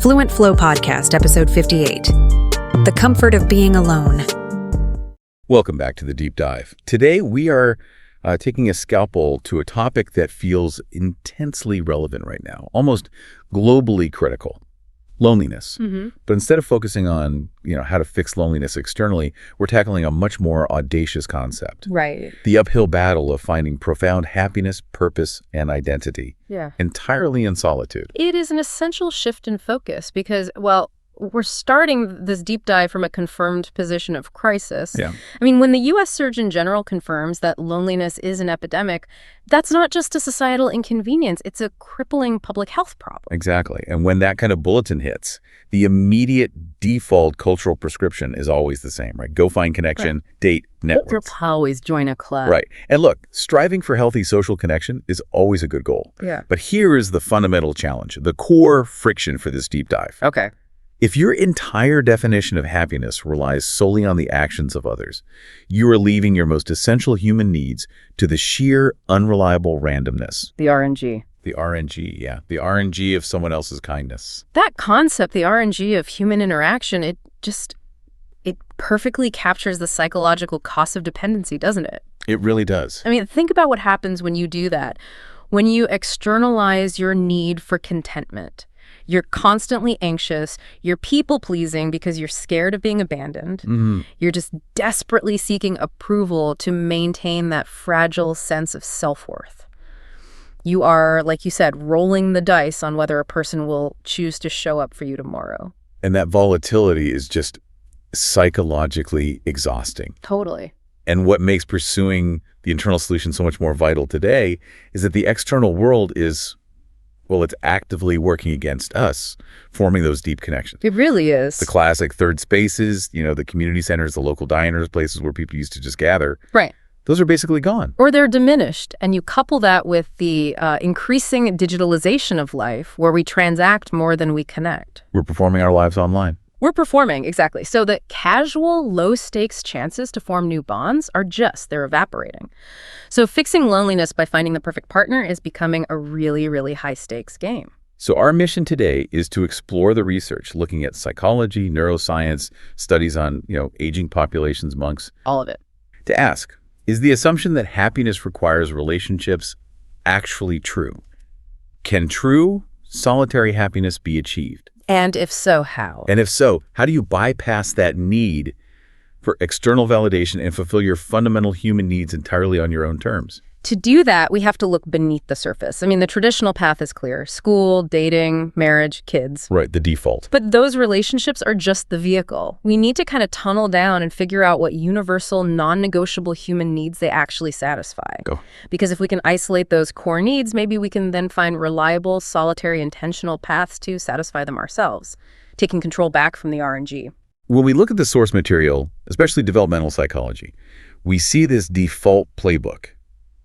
Fluent Flow Podcast, episode 58. The comfort of being alone. Welcome back to the deep dive. Today we are taking a scalpel to a topic that feels intensely relevant right now, almost globally critical: loneliness. But instead of focusing on, how to fix loneliness externally, we're tackling a much more audacious concept. Right. The uphill battle of finding profound happiness, purpose, and identity. Yeah. Entirely in solitude. It is an essential shift in focus because, we're starting this deep dive from a confirmed position of crisis. Yeah. I mean, when the U.S. Surgeon General confirms that loneliness is an epidemic, that's not just a societal inconvenience, it's a crippling public health problem. Exactly. And when that kind of bulletin hits, the immediate default cultural prescription is always the same, right? Go find connection, date, network. Always join a club. Right. And look, striving for healthy social connection is always a good goal. Yeah. But here is the fundamental challenge, the core friction for this deep dive. Okay. If your entire definition of happiness relies solely on the actions of others, you are leaving your most essential human needs to the sheer, unreliable randomness. The RNG. The RNG, yeah. The RNG of someone else's kindness. That concept, the RNG of human interaction, it perfectly captures the psychological cost of dependency, doesn't it? It really does. I mean, think about what happens when you do that. When you externalize your need for contentment. You're constantly anxious, you're people-pleasing because you're scared of being abandoned. You're just desperately seeking approval to maintain that fragile sense of self-worth. You are, like you said, rolling the dice on whether a person will choose to show up for you tomorrow. And that volatility is just psychologically exhausting. Totally. And what makes pursuing the internal solution so much more vital today is that the external world is, it's actively working against us, forming those deep connections. It really is. The classic third spaces, the community centers, the local diners, places where people used to just gather. Right. Those are basically gone. Or they're diminished. And you couple that with the increasing digitalization of life where we transact more than we connect. We're performing our lives online. We're performing, exactly. So the casual, low-stakes chances to form new bonds they're evaporating. So fixing loneliness by finding the perfect partner is becoming a really, really high-stakes game. So our mission today is to explore the research, looking at psychology, neuroscience, studies on, aging populations, monks. All of it. To ask, is the assumption that happiness requires relationships actually true? Can true, solitary happiness be achieved? And if so, how? And if so, how do you bypass that need for external validation and fulfill your fundamental human needs entirely on your own terms? To do that, we have to look beneath the surface. I mean, the traditional path is clear. School, dating, marriage, kids. Right, the default. But those relationships are just the vehicle. We need to kind of tunnel down and figure out what universal, non-negotiable human needs they actually satisfy. Go. Because if we can isolate those core needs, maybe we can then find reliable, solitary, intentional paths to satisfy them ourselves, taking control back from the RNG. When we look at the source material, especially developmental psychology, we see this default playbook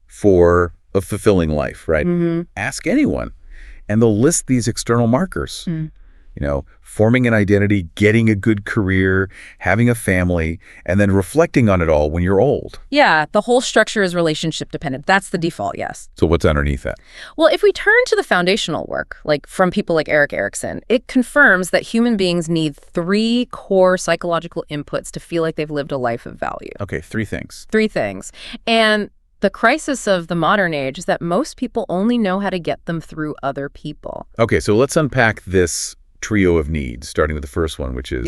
for a fulfilling life, right? Ask anyone, and they'll list these external markers. Forming an identity, getting a good career, having a family, and then reflecting on it all when you're old. Yeah, the whole structure is relationship dependent. That's the default, yes. So what's underneath that? Well, if we turn to the foundational work, like from people like Erik Erikson, it confirms that human beings need 3 core psychological inputs to feel like they've lived a life of value. Okay, 3 things. 3 things. And the crisis of the modern age is that most people only know how to get them through other people. Okay, so let's unpack this trio of needs, starting with the first one, which is,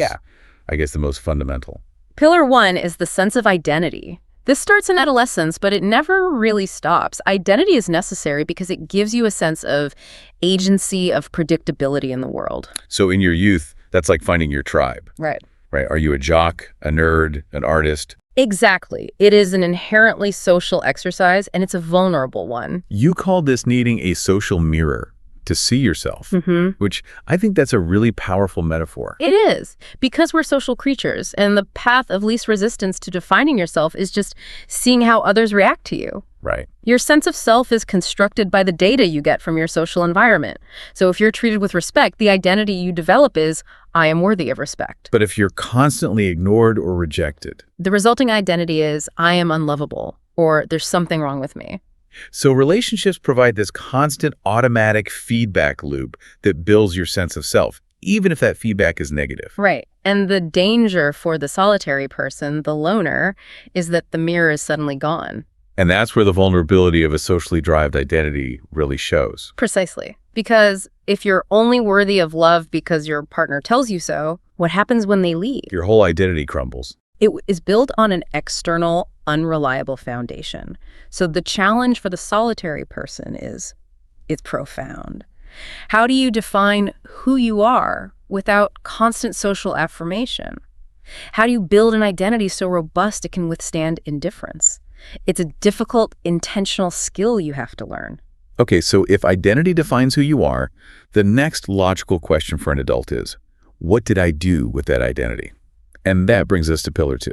I guess, the most fundamental. Pillar 1 is the sense of identity. This starts in adolescence, but it never really stops. Identity is necessary because it gives you a sense of agency, of predictability in the world. So in your youth, that's like finding your tribe. Right. Right. Are you a jock, a nerd, an artist? Exactly. It is an inherently social exercise, and it's a vulnerable one. You called this needing a social mirror to see yourself, which I think that's a really powerful metaphor. It is, because we're social creatures, and the path of least resistance to defining yourself is just seeing how others react to you. Right. Your sense of self is constructed by the data you get from your social environment. So if you're treated with respect, the identity you develop is, I am worthy of respect. But if you're constantly ignored or rejected, the resulting identity is, I am unlovable, or there's something wrong with me. So relationships provide this constant automatic feedback loop that builds your sense of self, even if that feedback is negative. Right. And the danger for the solitary person, the loner, is that the mirror is suddenly gone. And that's where the vulnerability of a socially derived identity really shows. Precisely. Because if you're only worthy of love because your partner tells you so, what happens when they leave? Your whole identity crumbles. It is built on an external, unreliable foundation. So the challenge for the solitary person is, it's profound. How do you define who you are without constant social affirmation? How do you build an identity so robust it can withstand indifference? It's a difficult, intentional skill you have to learn. Okay, so if identity defines who you are, the next logical question for an adult is, what did I do with that identity? And that brings us to pillar 2.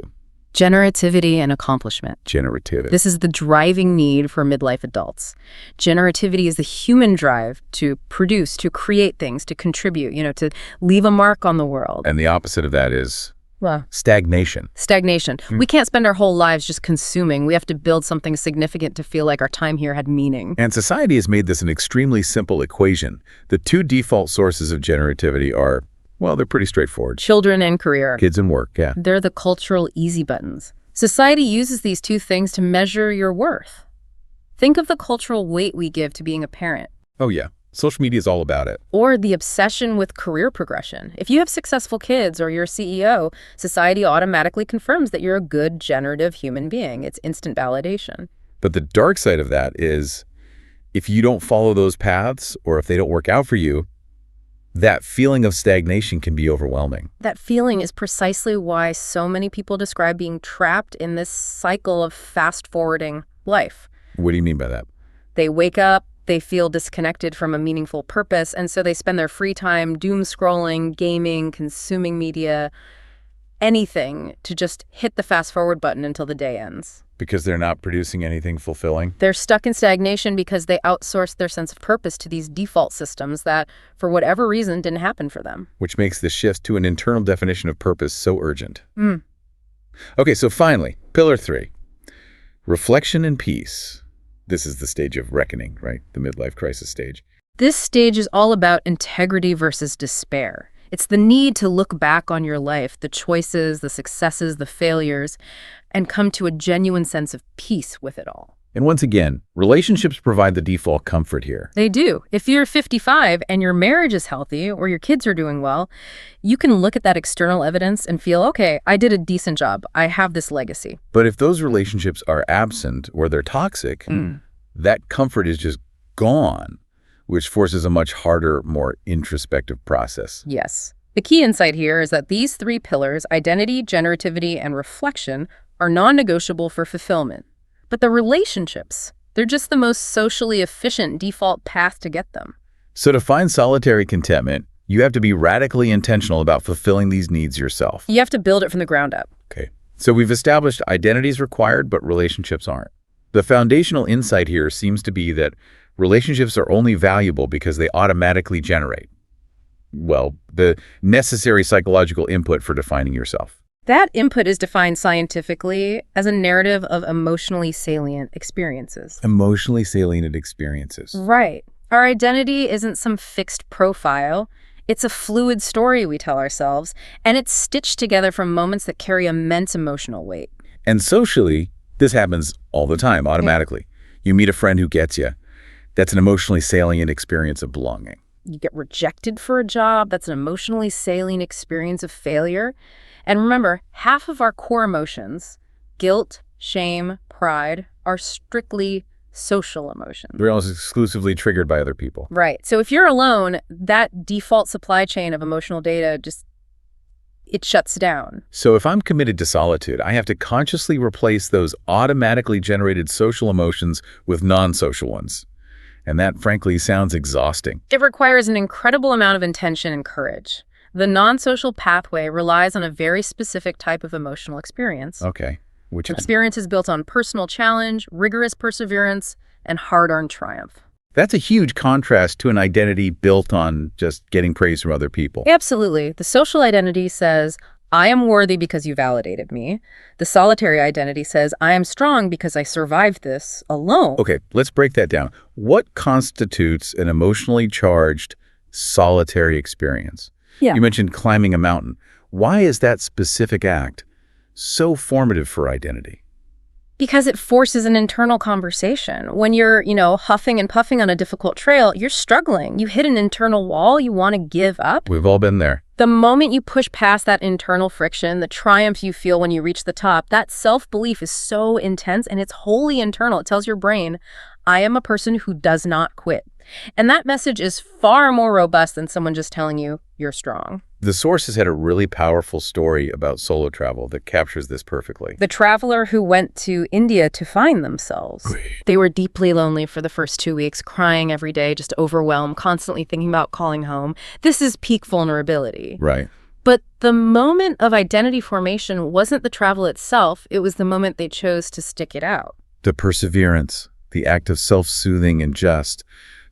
Generativity and accomplishment. Generativity. This is the driving need for midlife adults. Generativity is the human drive to produce, to create things, to contribute, to leave a mark on the world. And the opposite of that is Well, stagnation. Stagnation. We can't spend our whole lives just consuming. We have to build something significant to feel like our time here had meaning. And society has made this an extremely simple equation. The 2 default sources of generativity are, well, they're pretty straightforward. Children and career. Kids and work, yeah. They're the cultural easy buttons. Society uses these 2 things to measure your worth. Think of the cultural weight we give to being a parent. Oh, yeah. Social media is all about it. Or the obsession with career progression. If you have successful kids or you're a CEO, society automatically confirms that you're a good, generative human being. It's instant validation. But the dark side of that is if you don't follow those paths or if they don't work out for you, that feeling of stagnation can be overwhelming. That feeling is precisely why so many people describe being trapped in this cycle of fast-forwarding life. What do you mean by that? They wake up, they feel disconnected from a meaningful purpose, and so they spend their free time doom scrolling, gaming, consuming media, anything to just hit the fast-forward button until the day ends. Because they're not producing anything fulfilling? They're stuck in stagnation because they outsourced their sense of purpose to these default systems that, for whatever reason, didn't happen for them. Which makes the shift to an internal definition of purpose so urgent. Okay, so finally, pillar 3, reflection and peace. This is the stage of reckoning, right? The midlife crisis stage. This stage is all about integrity versus despair. It's the need to look back on your life, the choices, the successes, the failures, and come to a genuine sense of peace with it all. And once again, relationships provide the default comfort here. They do. If you're 55 and your marriage is healthy or your kids are doing well, you can look at that external evidence and feel, okay, I did a decent job. I have this legacy. But if those relationships are absent or they're toxic, that comfort is just gone, which forces a much harder, more introspective process. Yes. The key insight here is that these 3 pillars, identity, generativity, and reflection, are non-negotiable for fulfillment. But the relationships, they're just the most socially efficient default path to get them. So to find solitary contentment, you have to be radically intentional about fulfilling these needs yourself. You have to build it from the ground up. Okay. So we've established identity is required, but relationships aren't. The foundational insight here seems to be that relationships are only valuable because they automatically generate, well, the necessary psychological input for defining yourself. That input is defined scientifically as a narrative of emotionally salient experiences. Emotionally salient experiences. Right. Our identity isn't some fixed profile. It's a fluid story we tell ourselves, and it's stitched together from moments that carry immense emotional weight. And socially, this happens all the time, automatically. You meet a friend who gets you. That's an emotionally salient experience of belonging. You get rejected for a job. That's an emotionally salient experience of failure. And remember, half of our core emotions, guilt, shame, pride, are strictly social emotions. They're almost exclusively triggered by other people. Right. So if you're alone, that default supply chain of emotional data it shuts down. So if I'm committed to solitude, I have to consciously replace those automatically generated social emotions with non-social ones. And that, frankly, sounds exhausting. It requires an incredible amount of intention and courage. The non-social pathway relies on a very specific type of emotional experience. Okay. Which experience is built on personal challenge, rigorous perseverance, and hard-earned triumph. That's a huge contrast to an identity built on just getting praise from other people. Absolutely. The social identity says, I am worthy because you validated me. The solitary identity says, I am strong because I survived this alone. Okay, let's break that down. What constitutes an emotionally charged solitary experience? Yeah. You mentioned climbing a mountain. Why is that specific act so formative for identity? Because it forces an internal conversation. When you're, huffing and puffing on a difficult trail, you're struggling. You hit an internal wall, you want to give up. We've all been there. The moment you push past that internal friction, the triumph you feel when you reach the top, that self-belief is so intense and it's wholly internal. It tells your brain, I am a person who does not quit. And that message is far more robust than someone just telling you you're strong. The sources had a really powerful story about solo travel that captures this perfectly. The traveler who went to India to find themselves. They were deeply lonely for the first 2 weeks, crying every day, just overwhelmed, constantly thinking about calling home. This is peak vulnerability. Right. But the moment of identity formation wasn't the travel itself, it was the moment they chose to stick it out. The perseverance, the act of self-soothing and just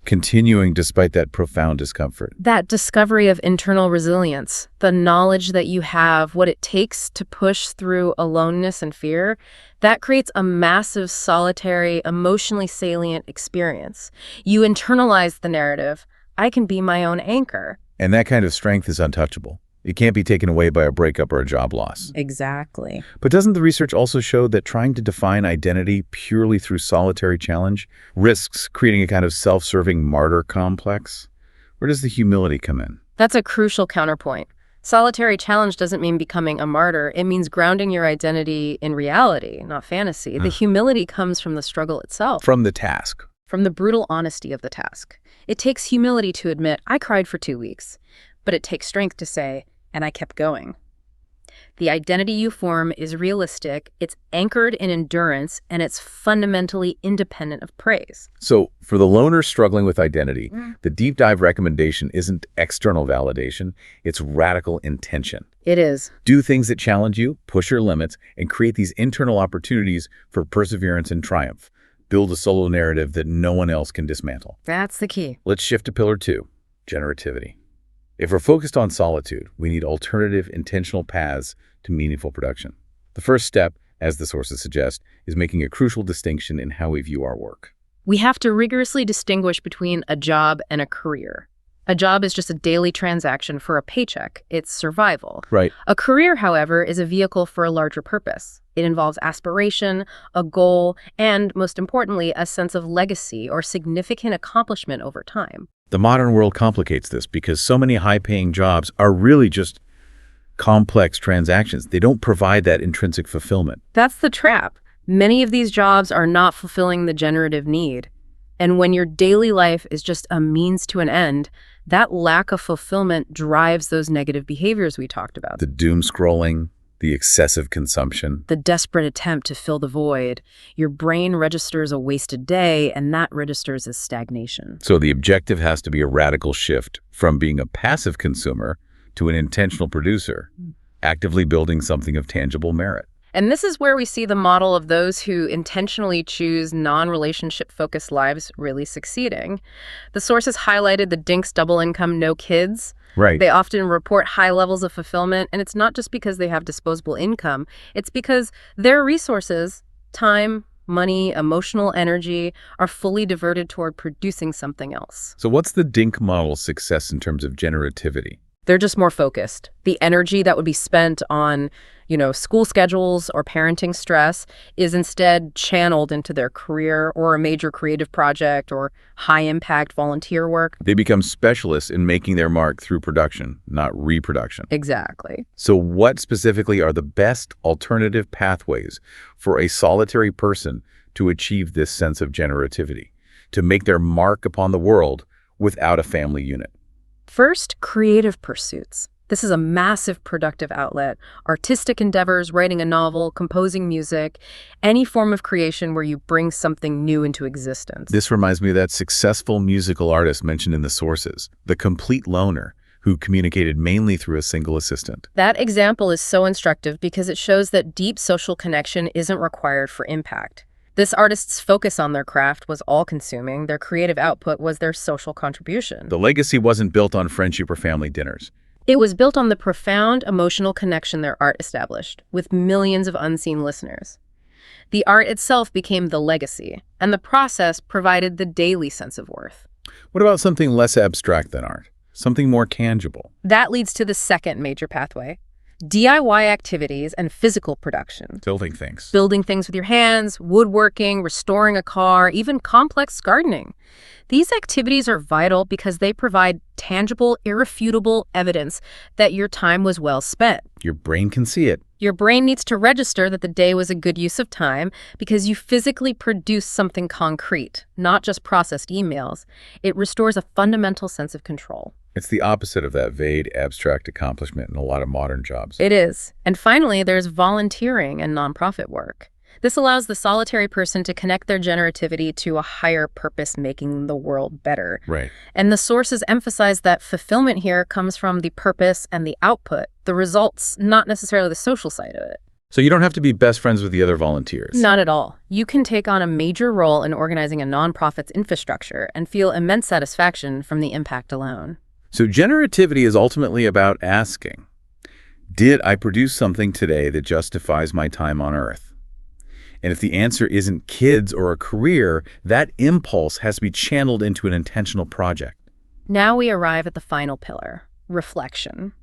continuing despite that profound discomfort. That discovery of internal resilience, the knowledge that you have what it takes to push through aloneness and fear, that creates a massive, solitary, emotionally salient experience. You internalize the narrative, I can be my own anchor. And that kind of strength is untouchable. It can't be taken away by a breakup or a job loss. Exactly. But doesn't the research also show that trying to define identity purely through solitary challenge risks creating a kind of self-serving martyr complex? Where does the humility come in? That's a crucial counterpoint. Solitary challenge doesn't mean becoming a martyr. It means grounding your identity in reality, not fantasy. The humility comes from the struggle itself. From the task. From the brutal honesty of the task. It takes humility to admit, I cried for 2 weeks. But it takes strength to say, and I kept going. The identity you form is realistic, it's anchored in endurance, and it's fundamentally independent of praise. So for the loner struggling with identity, the deep dive recommendation isn't external validation, it's radical intention. It is. Do things that challenge you, push your limits, and create these internal opportunities for perseverance and triumph. Build a solo narrative that no one else can dismantle. That's the key. Let's shift to pillar 2, generativity. If we're focused on solitude, we need alternative, intentional paths to meaningful production. The first step, as the sources suggest, is making a crucial distinction in how we view our work. We have to rigorously distinguish between a job and a career. A job is just a daily transaction for a paycheck. It's survival. Right. A career, however, is a vehicle for a larger purpose. It involves aspiration, a goal, and, most importantly, a sense of legacy or significant accomplishment over time. The modern world complicates this because so many high-paying jobs are really just complex transactions. They don't provide that intrinsic fulfillment. That's the trap. Many of these jobs are not fulfilling the generative need. And when your daily life is just a means to an end, that lack of fulfillment drives those negative behaviors we talked about. The doom scrolling, the excessive consumption. The desperate attempt to fill the void. Your brain registers a wasted day, and that registers as stagnation. So the objective has to be a radical shift from being a passive consumer to an intentional producer, actively building something of tangible merit. And this is where we see the model of those who intentionally choose non-relationship focused lives really succeeding. The sources highlighted the dinks double income, no kids. Right. They often report high levels of fulfillment, and it's not just because they have disposable income. It's because their resources, time, money, emotional energy, are fully diverted toward producing something else. So what's the DINK model's success in terms of generativity? They're just more focused. The energy that would be spent on, school schedules or parenting stress is instead channeled into their career or a major creative project or high-impact volunteer work. They become specialists in making their mark through production, not reproduction. Exactly. So what specifically are the best alternative pathways for a solitary person to achieve this sense of generativity, to make their mark upon the world without a family unit? First, creative pursuits. This is a massive productive outlet. Artistic endeavors, writing a novel, composing music, any form of creation where you bring something new into existence. This reminds me of that successful musical artist mentioned in the sources, the complete loner, who communicated mainly through a single assistant. That example is so instructive because it shows that deep social connection isn't required for impact. This artist's focus on their craft was all-consuming. Their creative output was their social contribution. The legacy wasn't built on friendship or family dinners. It was built on the profound emotional connection their art established, with millions of unseen listeners. The art itself became the legacy, and the process provided the daily sense of worth. What about something less abstract than art? something more tangible. That leads to the second major pathway: DIY activities and physical production. Building things. Building things with your hands, woodworking, restoring a car, even complex gardening. These activities are vital because they provide tangible, irrefutable evidence that your time was well spent. Your brain can see it. Your brain needs to register that the day was a good use of time because you physically produced something concrete, not just processed emails. It restores a fundamental sense of control. It's the opposite of that vague, abstract accomplishment in a lot of modern jobs. It is. And finally, there's volunteering and nonprofit work. This allows the solitary person to connect their generativity to a higher purpose, making the world better. Right. And the sources emphasize that fulfillment here comes from the purpose and the output, the results, not necessarily the social side of it. So you don't have to be best friends with the other volunteers. Not at all. You can take on a major role in organizing a nonprofit's infrastructure and feel immense satisfaction from the impact alone. So generativity is ultimately about asking, did I produce something today that justifies my time on Earth? And if the answer isn't kids or a career, that impulse has to be channeled into an intentional project. Now we arrive at the final pillar: reflection.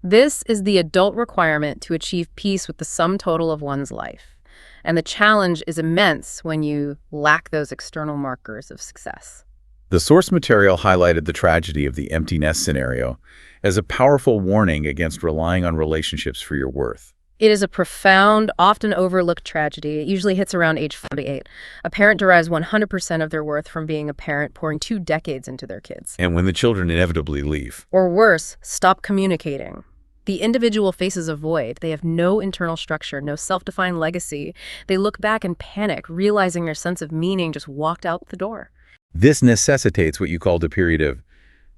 This is the adult requirement to achieve peace with the sum total of one's life. And the challenge is immense when you lack those external markers of success. The source material highlighted the tragedy of the empty nest scenario as a powerful warning against relying on relationships for your worth. It is a profound, often overlooked tragedy. It usually hits around age 48. A parent derives 100% of their worth from being a parent, pouring 2 decades into their kids. And when the children inevitably leave. Or worse, stop communicating. The individual faces a void. They have no internal structure, no self-defined legacy. They look back and panic, realizing their sense of meaning just walked out the door. This necessitates what you called a period of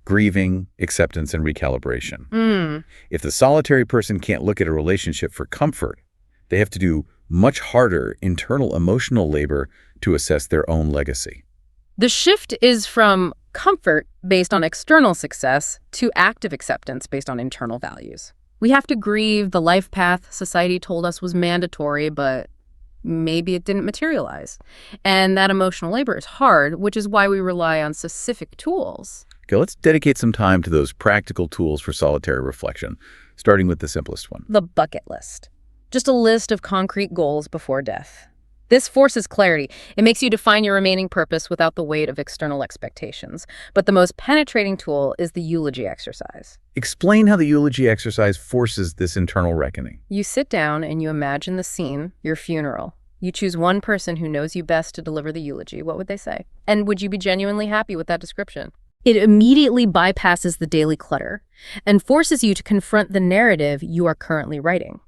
grieving, acceptance, and recalibration. If the solitary person can't look at a relationship for comfort, they have to do much harder internal emotional labor to assess their own legacy. The shift is from comfort based on external success to active acceptance based on internal values. We have to grieve the life path society told us was mandatory, but maybe it didn't materialize. And that emotional labor is hard, which is why we rely on specific tools. Okay, let's dedicate some time to those practical tools for solitary reflection, starting with the simplest one. The bucket list. Just a list of concrete goals before death. This forces clarity. It makes you define your remaining purpose without the weight of external expectations. But the most penetrating tool is the eulogy exercise. Explain how the eulogy exercise forces this internal reckoning. You sit down and you imagine the scene, your funeral. You choose one person who knows you best to deliver the eulogy. What would they say? And would you be genuinely happy with that description? It immediately bypasses the daily clutter and forces you to confront the narrative you are currently writing.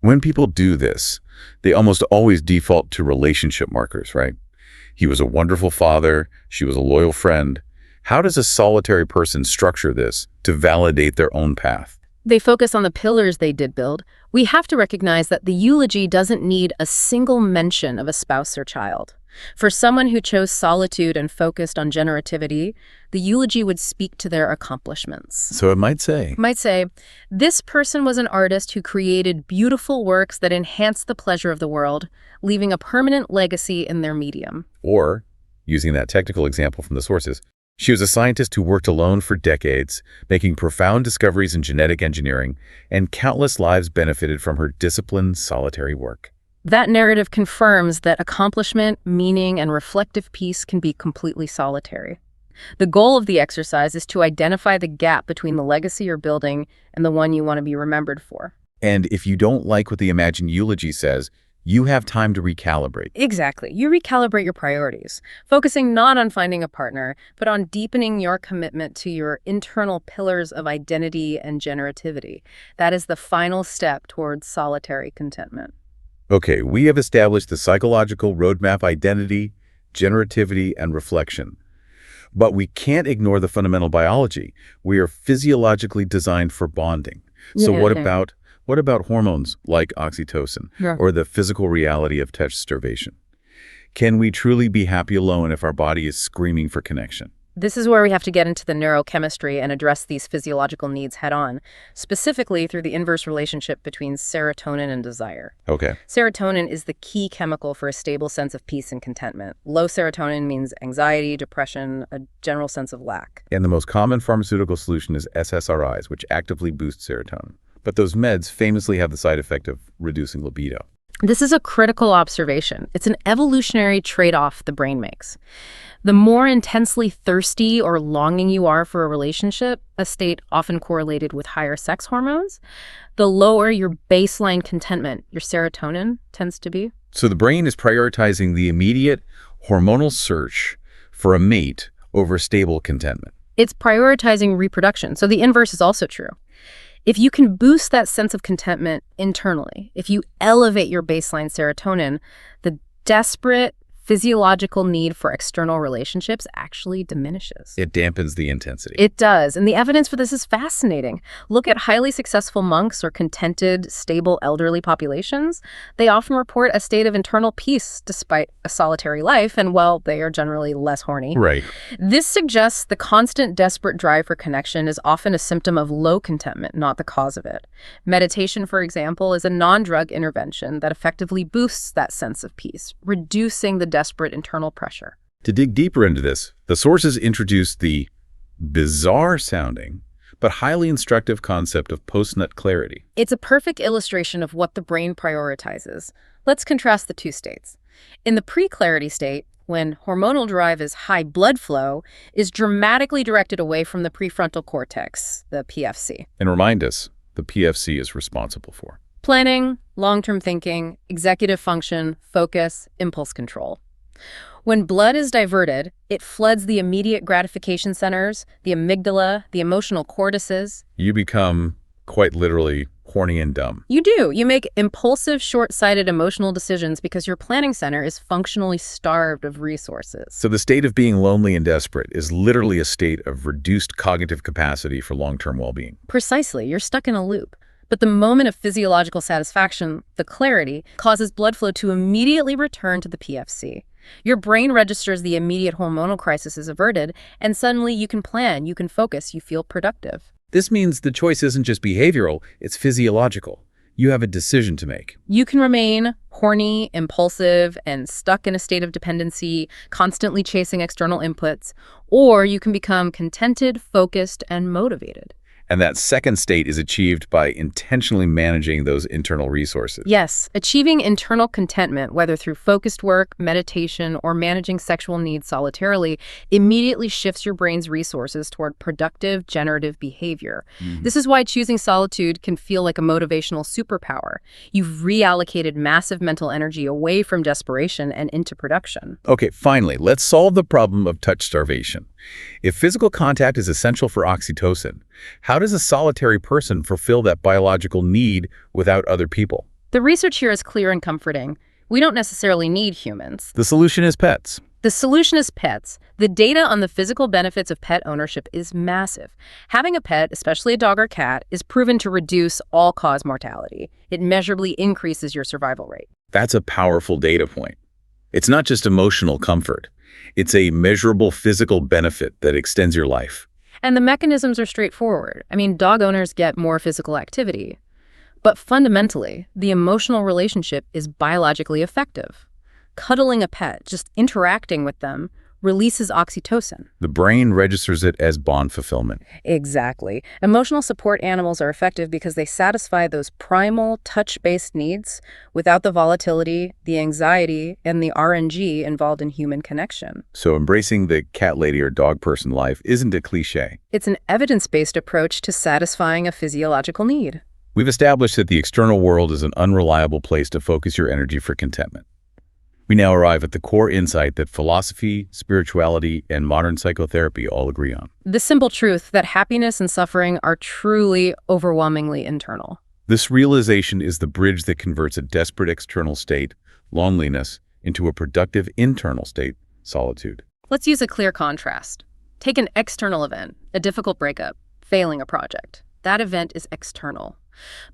When people do this, they almost always default to relationship markers, right? He was a wonderful father. She was a loyal friend. How does a solitary person structure this to validate their own path? They focus on the pillars they did build. We have to recognize that the eulogy doesn't need a single mention of a spouse or child. For someone who chose solitude and focused on generativity, the eulogy would speak to their accomplishments. So it might say, this person was an artist who created beautiful works that enhanced the pleasure of the world, leaving a permanent legacy in their medium. Or, using that technical example from the sources, she was a scientist who worked alone for decades, making profound discoveries in genetic engineering, and countless lives benefited from her disciplined, solitary work. That narrative confirms that accomplishment, meaning, and reflective peace can be completely solitary. The goal of the exercise is to identify the gap between the legacy you're building and the one you want to be remembered for. And if you don't like what the imagined eulogy says, you have time to recalibrate. Exactly. You recalibrate your priorities, focusing not on finding a partner, but on deepening your commitment to your internal pillars of identity and generativity. That is the final step towards solitary contentment. Okay, we have established the psychological roadmap: identity, generativity, and reflection. But we can't ignore the fundamental biology. We are physiologically designed for bonding. So what about hormones like oxytocin or the physical reality of touch starvation? Can we truly be happy alone if our body is screaming for connection? This is where we have to get into the neurochemistry and address these physiological needs head on, specifically through the inverse relationship between serotonin and desire. Okay. Serotonin is the key chemical for a stable sense of peace and contentment. Low serotonin means anxiety, depression, a general sense of lack. And the most common pharmaceutical solution is SSRIs, which actively boost serotonin. But those meds famously have the side effect of reducing libido. This is a critical observation. It's an evolutionary trade-off the brain makes. The more intensely thirsty or longing you are for a relationship, a state often correlated with higher sex hormones, the lower your baseline contentment, your serotonin, tends to be. So the brain is prioritizing the immediate hormonal search for a mate over stable contentment. It's prioritizing reproduction. So the inverse is also true. If you can boost that sense of contentment internally, if you elevate your baseline serotonin, the desperate physiological need for external relationships actually diminishes. It dampens the intensity. It does, and the evidence for this is fascinating. Look at highly successful monks or contented, stable elderly populations. They often report a state of internal peace despite a solitary life, and well, they are generally less horny. Right. This suggests the constant, desperate drive for connection is often a symptom of low contentment, not the cause of it. Meditation, for example, is a non-drug intervention that effectively boosts that sense of peace, reducing the desperate internal pressure. To dig deeper into this, the sources introduced the bizarre-sounding but highly instructive concept of post-nut clarity. It's a perfect illustration of what the brain prioritizes. Let's contrast the two states. In the pre-clarity state, when hormonal drive is high, blood flow is dramatically directed away from the prefrontal cortex, the PFC. And remind us, the PFC is responsible for planning, long-term thinking, executive function, focus, impulse control. When blood is diverted, it floods the immediate gratification centers, the amygdala, the emotional cortices. You become, quite literally, horny and dumb. You do. You make impulsive, short-sighted emotional decisions because your planning center is functionally starved of resources. So the state of being lonely and desperate is literally a state of reduced cognitive capacity for long-term well-being. Precisely. You're stuck in a loop. But the moment of physiological satisfaction, the clarity, causes blood flow to immediately return to the PFC. Your brain registers the immediate hormonal crisis is averted, and suddenly you can plan, you can focus, you feel productive. This means the choice isn't just behavioral, it's physiological. You have a decision to make. You can remain horny, impulsive, and stuck in a state of dependency, constantly chasing external inputs, or you can become contented, focused, and motivated. And that second state is achieved by intentionally managing those internal resources. Yes, achieving internal contentment, whether through focused work, meditation, or managing sexual needs solitarily, immediately shifts your brain's resources toward productive, generative behavior. This is why choosing solitude can feel like a motivational superpower. You've reallocated massive mental energy away from desperation and into production. Okay, finally, let's solve the problem of touch starvation. If physical contact is essential for oxytocin, how does a solitary person fulfill that biological need without other people? The research here is clear and comforting. We don't necessarily need humans. The solution is pets. The solution is pets. The data on the physical benefits of pet ownership is massive. Having a pet, especially a dog or cat, is proven to reduce all-cause mortality. It measurably increases your survival rate. That's a powerful data point. It's not just emotional comfort. It's a measurable physical benefit that extends your life. And the mechanisms are straightforward. I mean, dog owners get more physical activity. But fundamentally, the emotional relationship is biologically effective. Cuddling a pet, just interacting with them, releases oxytocin. The brain registers it as bond fulfillment. Exactly. Emotional support animals are effective because they satisfy those primal, touch-based needs without the volatility, the anxiety, and the RNG involved in human connection. So embracing the cat lady or dog person life isn't a cliche. It's an evidence-based approach to satisfying a physiological need. We've established that the external world is an unreliable place to focus your energy for contentment. We now arrive at the core insight that philosophy, spirituality, and modern psychotherapy all agree on. The simple truth that happiness and suffering are truly overwhelmingly internal. This realization is the bridge that converts a desperate external state, loneliness, into a productive internal state, solitude. Let's use a clear contrast. Take an external event, a difficult breakup, failing a project. That event is external.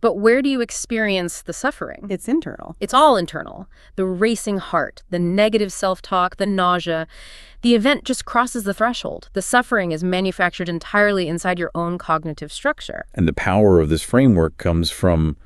But where do you experience the suffering? It's internal. It's all internal. The racing heart, the negative self-talk, the nausea. The event just crosses the threshold. The suffering is manufactured entirely inside your own cognitive structure. And the power of this framework comes from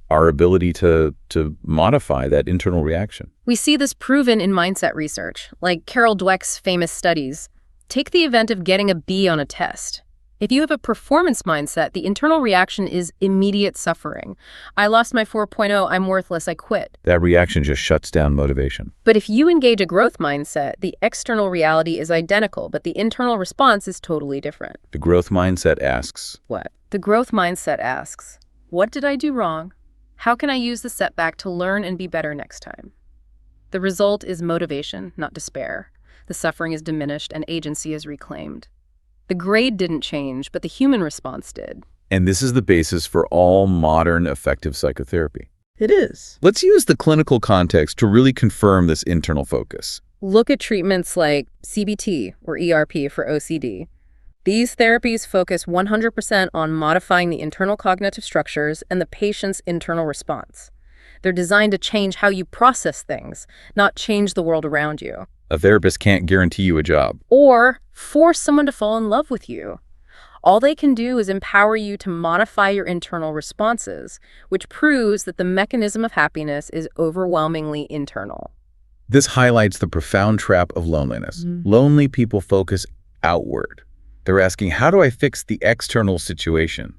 our ability to modify that internal reaction. We see this proven in mindset research, like Carol Dweck's famous studies. Take the event of getting a B on a test. If you have a performance mindset, the internal reaction is immediate suffering. I lost my 4.0, I'm worthless, I quit. That reaction just shuts down motivation. But if you engage a growth mindset, the external reality is identical, but the internal response is totally different. The growth mindset asks, What? The growth mindset asks, what did I do wrong? How can I use the setback to learn and be better next time? The result is motivation, not despair. The suffering is diminished and agency is reclaimed. The grade didn't change, but the human response did. and this is the basis for all modern effective psychotherapy. It is. Let's use the clinical context to really confirm this internal focus. Look at treatments like CBT or ERP for OCD. These therapies focus 100% on modifying the internal cognitive structures and the patient's internal response. They're designed to change how you process things, not change the world around you. A therapist can't guarantee you a job. Or force someone to fall in love with you. All they can do is empower you to modify your internal responses, which proves that the mechanism of happiness is overwhelmingly internal. This highlights the profound trap of loneliness. Lonely people focus outward. They're asking, how do I fix the external situation?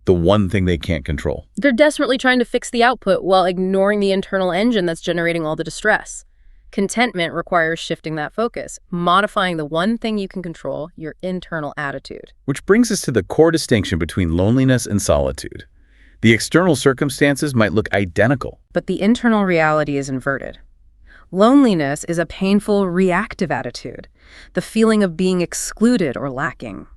The one thing they can't control. They're desperately trying to fix the output while ignoring the internal engine that's generating all the distress. Contentment requires shifting that focus, modifying the one thing you can control, your internal attitude. Which brings us to the core distinction between loneliness and solitude. The external circumstances might look identical. But the internal reality is inverted. Loneliness is a painful, reactive attitude, the feeling of being excluded or lacking.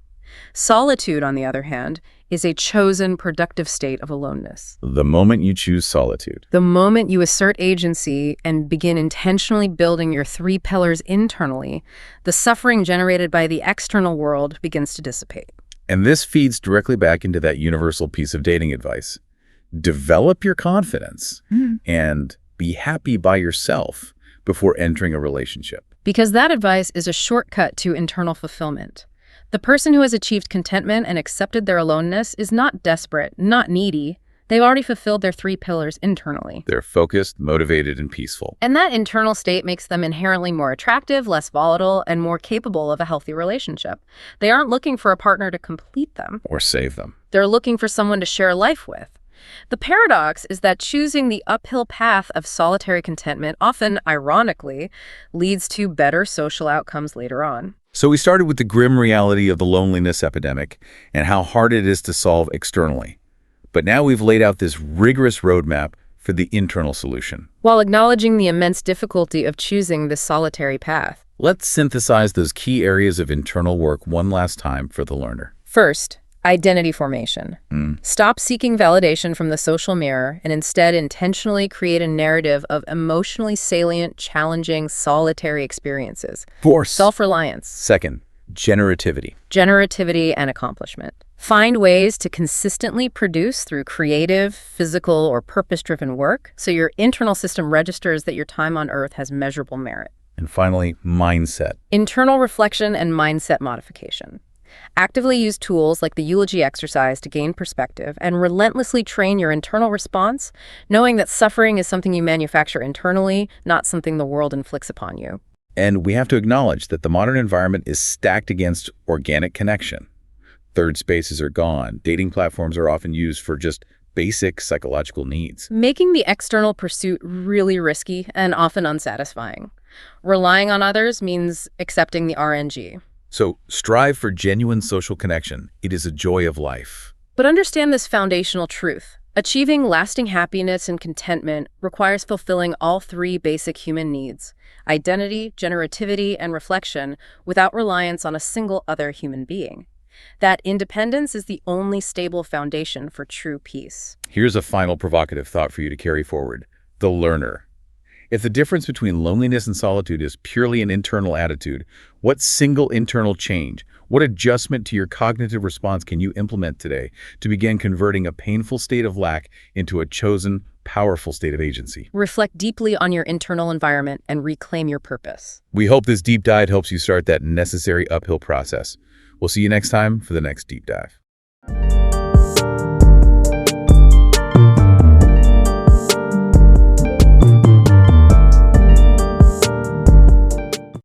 Solitude, on the other hand, is a chosen, productive state of aloneness. The moment you choose solitude. The moment you assert agency and begin intentionally building your 3 pillars internally, the suffering generated by the external world begins to dissipate. And this feeds directly back into that universal piece of dating advice. Develop your confidence and be happy by yourself before entering a relationship. Because that advice is a shortcut to internal fulfillment. The person who has achieved contentment and accepted their aloneness is not desperate, not needy. They've already fulfilled their 3 pillars internally. They're focused, motivated, and peaceful. And that internal state makes them inherently more attractive, less volatile, and more capable of a healthy relationship. They aren't looking for a partner to complete them. Or save them. They're looking for someone to share life with. The paradox is that choosing the uphill path of solitary contentment often, ironically, leads to better social outcomes later on. So we started with the grim reality of the loneliness epidemic and how hard it is to solve externally. But now we've laid out this rigorous roadmap for the internal solution. While acknowledging the immense difficulty of choosing this solitary path. Let's synthesize those key areas of internal work one last time for the learner. First, identity formation. Stop seeking validation from the social mirror and instead intentionally create a narrative of emotionally salient, challenging, solitary experiences. Force. Self-reliance. Second, generativity. Generativity and accomplishment. Find ways to consistently produce through creative, physical, or purpose-driven work so your internal system registers that your time on Earth has measurable merit. And finally, mindset. Internal reflection and mindset modification. Actively use tools like the eulogy exercise to gain perspective and relentlessly train your internal response, knowing that suffering is something you manufacture internally, not something the world inflicts upon you. And we have to acknowledge that the modern environment is stacked against organic connection. Third spaces are gone. Dating platforms are often used for just basic psychological needs. Making the external pursuit really risky and often unsatisfying. Relying on others means accepting the RNG. So strive for genuine social connection. It is a joy of life. But understand this foundational truth. Achieving lasting happiness and contentment requires fulfilling all 3 basic human needs: identity, generativity, and reflection, without reliance on a single other human being. That independence is the only stable foundation for true peace. Here's a final provocative thought for you to carry forward. The learner. If the difference between loneliness and solitude is purely an internal attitude, what single internal change, what adjustment to your cognitive response can you implement today to begin converting a painful state of lack into a chosen, powerful state of agency? Reflect deeply on your internal environment and reclaim your purpose. We hope this deep dive helps you start that necessary uphill process. We'll see you next time for the next deep dive.